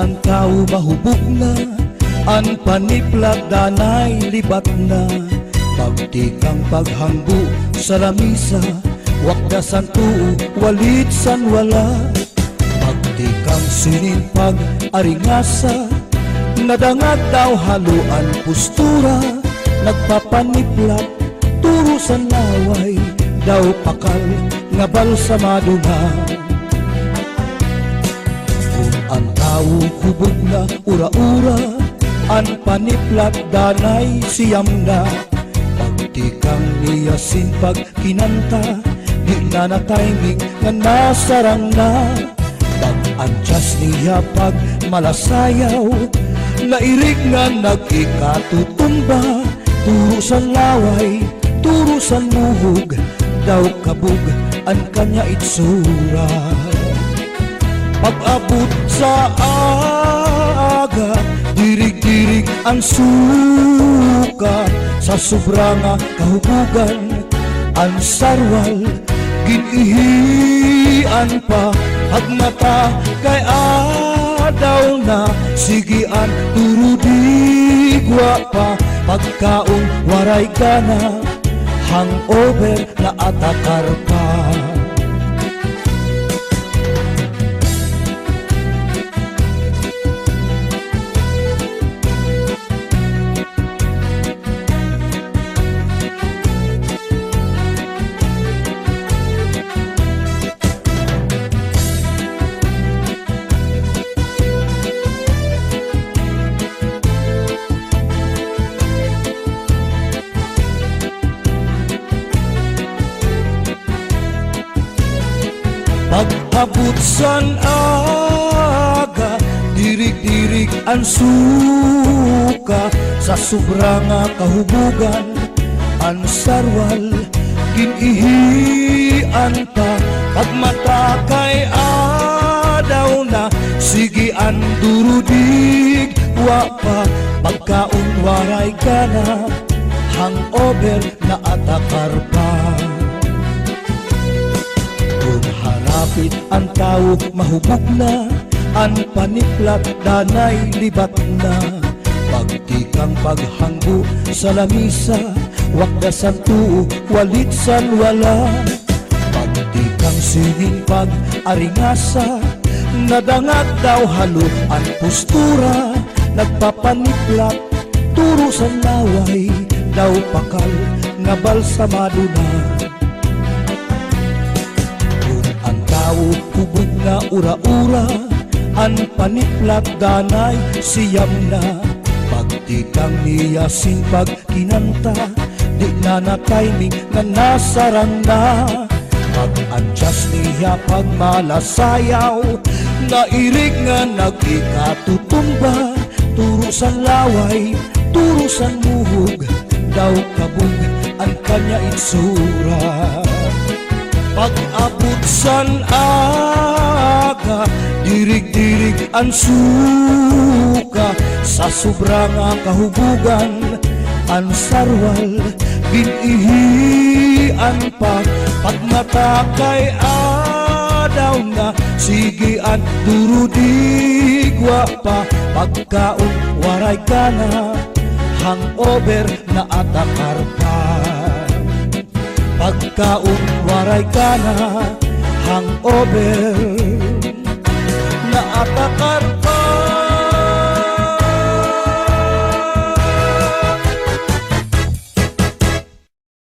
ang tao mahubog na, ang paniplat danay libat na. Pagtikang paghanggo sa lamisa, wakdasan tuo walit san wala. Pagtikang sinin pag-aringasa, nadangag daw haluan postura. Nagpapaniplat turo sa laway, daw pakal nga balsamado na. Kung ang tao hubog na ura-ura, ang paniplat danay siyam na. Pagtikang niyasin pag kinanta, di na na timing nga nasarang na. Pag-adjust niya pag malasayaw, nairig nga nag-ikatutumba. Turo sa laway, turo sa muhog, daw kabog ang kanya itsura. Pag-abot sa aga, dirig-dirig ang suka. Sa sobra nga kahubugan, ang sarwal ginihian pa. Pagmata kay adaw na, sigian turudigwa pa. Pagkaon waray gana, hangover na atakar pa. Pag-abot san aga, dirig-dirig ang suka. Sa sobra nga kahubugan, ang sarwal ginihian pa. Pagmata kay adaw na, sigian durudig wa pa. Pagkaon waray gana, hangover na atakar pa. Harapit ang tao mahubog na, ang paniplat danay libat na. Pagtikang paghanggo sa lamisa, wakdasan tuo walit san wala. Pagtikang sinin pag-aringasa, nadangag daw halo ang postura. Nagpapaniplat turo sa laway, daw pakal nga balsamado na. Hubog na ura-ura, ang paniplat danay siyam na. Pagtikang niyasin pag kinanta, di na na timing nga nasarang na. Pag-adjust niya pag malasayaw, nairig nga nag-ikatutumba. Turo sa laway, turo sa muhog, daw kabog ang kanya itsura. Pag-abot san aga, dirig-dirig ang suka. Sa sobra nga kahubugan, ang sarwal ginihian pa. Pagmata kay adaw na, sigian durudigwa pa. Pagkaon waray gana, hangover na atakar pa. Pagkaon waray gana, hangover na atakar pa.